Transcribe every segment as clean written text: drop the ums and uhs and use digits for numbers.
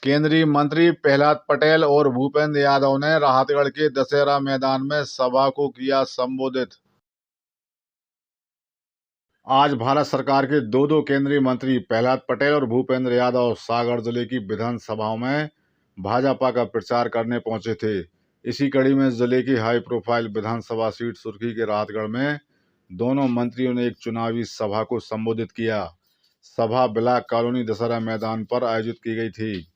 केंद्रीय मंत्री प्रहलाद पटेल और भूपेंद्र यादव ने राहतगढ़ के दशहरा मैदान में सभा को किया संबोधित। आज भारत सरकार के दो केंद्रीय मंत्री प्रहलाद पटेल और भूपेंद्र यादव सागर जिले की विधानसभाओं में भाजपा का प्रचार करने पहुंचे थे। इसी कड़ी में जिले की हाई प्रोफाइल विधानसभा सीट सुर्खी के राहतगढ़ में दोनों मंत्रियों ने एक चुनावी सभा को संबोधित किया। सभा ब्लॉक कॉलोनी दशहरा मैदान पर आयोजित की गई थी,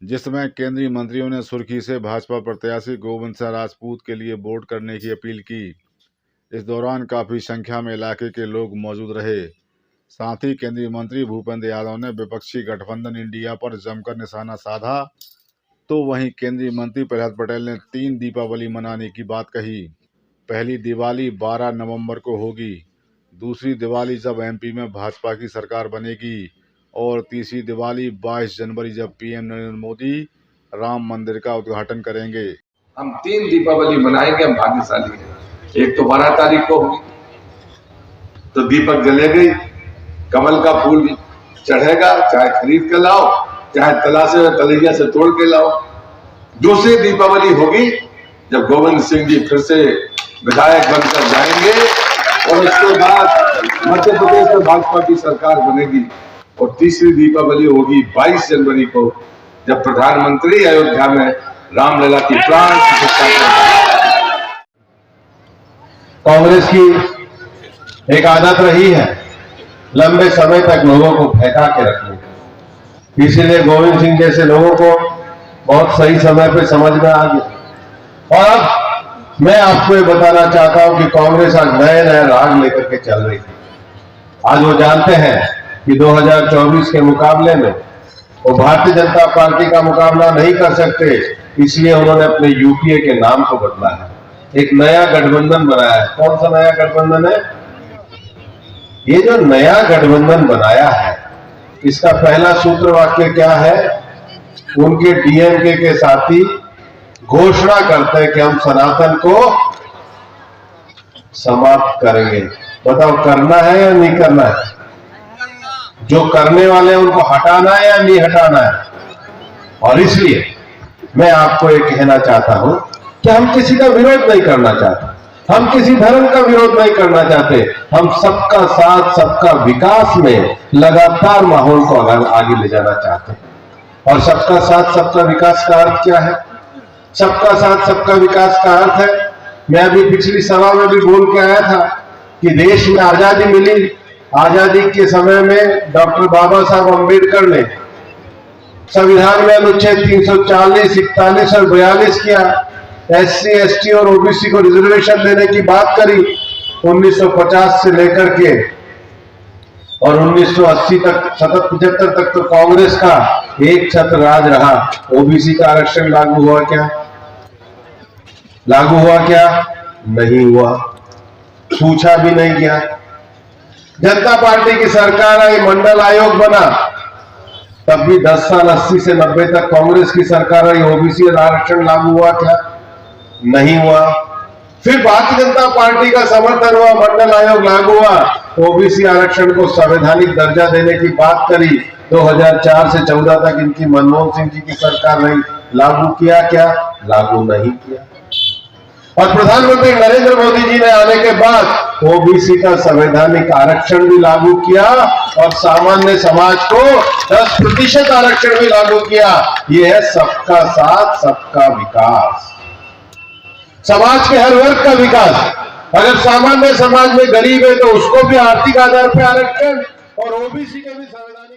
जिसमें केंद्रीय मंत्रियों ने सुर्खी से भाजपा प्रत्याशी गोविंद सिंह राजपूत के लिए वोट करने की अपील की। इस दौरान काफी संख्या में इलाके के लोग मौजूद रहे। साथ ही केंद्रीय मंत्री भूपेंद्र यादव ने विपक्षी गठबंधन इंडिया पर जमकर निशाना साधा, तो वहीं केंद्रीय मंत्री प्रहलाद पटेल ने 3 दीपावली मनाने की बात कही। पहली दिवाली 12 नवंबर को होगी, दूसरी दिवाली जब एमपी में भाजपा की सरकार बनेगी और तीसरी दिवाली 22 जनवरी जब पीएम नरेंद्र मोदी राम मंदिर का उद्घाटन करेंगे। हम 3 दीपावली मनाएंगे, हम भाग्यशाली हैं। एक तो 12 तारीख को होगी तो दीपक जलेगी, कमल का फूल भी चढ़ेगा, चाहे खरीद के लाओ चाहे तलाशे में तलैया से तोड़ के लाओ। दूसरी दीपावली होगी जब गोविंद सिंह जी फिर से विधायक बनकर जाएंगे और उसके बाद मध्य प्रदेश में भाजपा की सरकार बनेगी। और तीसरी दीपावली होगी 22 जनवरी को जब प्रधानमंत्री अयोध्या में रामलला की प्राण प्रतिष्ठा करेंगे। कांग्रेस की एक आदत रही है लंबे समय तक लोगों को भड़का के रखने की, इसीलिए गोविंद सिंह जैसे लोगों को बहुत सही समय पे समझ में आ गया। और अब मैं आपको ये बताना चाहता हूं कि कांग्रेस आज नए राग लेकर के चल रही है। आज वो जानते हैं कि 2024 के मुकाबले में वो भारतीय जनता पार्टी का मुकाबला नहीं कर सकते, इसलिए उन्होंने अपने यूपीए के नाम को बदला है, एक नया गठबंधन बनाया है। कौन सा नया गठबंधन है? ये जो नया गठबंधन बनाया है, इसका पहला सूत्र वाक्य क्या है? उनके डीएमके के साथी घोषणा करते हैं कि हम सनातन को समाप्त करेंगे। बताओ, करना है या नहीं करना है? जो करने वाले हैं उनको हटाना है या नहीं हटाना है? और इसलिए मैं आपको ये कहना चाहता हूं कि हम किसी का विरोध नहीं करना चाहते, हम किसी धर्म का विरोध नहीं करना चाहते। हम सबका साथ सबका विकास में लगातार माहौल को आगे ले जाना चाहते हैं। और सबका साथ सबका विकास का अर्थ क्या है? सबका साथ सबका विकास का अर्थ है, मैं अभी पिछली सभा में भी बोल के आया था कि देश में आजादी मिली, आजादी के समय में डॉक्टर बाबा साहब अम्बेडकर ने संविधान में अनुच्छेद 340, 41 और 42 किया, एससी, एसटी और ओबीसी को रिजर्वेशन देने की बात करी। 1950 से लेकर के और 1980 तक, 75 तक तो कांग्रेस का एक छत्र राज रहा। ओबीसी का आरक्षण लागू हुआ क्या? लागू हुआ क्या? नहीं हुआ, पूछा भी नहीं गया। जनता पार्टी की सरकार आई, मंडल आयोग बना, तब भी 10 साल 80 से 90 तक कांग्रेस की सरकार आई, ओबीसी आरक्षण लागू हुआ क्या? नहीं हुआ। फिर भारतीय जनता पार्टी का समर्थन हुआ, मंडल आयोग लागू हुआ, ओबीसी आरक्षण को संवैधानिक दर्जा देने की बात करी। 2004 से 14 तक इनकी मनमोहन सिंह जी की सरकार ने लागू किया क्या? लागू नहीं किया। और प्रधानमंत्री नरेंद्र मोदी जी ने आने के बाद ओबीसी का संवैधानिक आरक्षण भी लागू किया और सामान्य समाज को 10% आरक्षण भी लागू किया। यह है सबका साथ सबका विकास, समाज के हर वर्ग का विकास। अगर सामान्य समाज में गरीब है तो उसको भी आर्थिक आधार पर आरक्षण और ओबीसी का भी संवैधानिक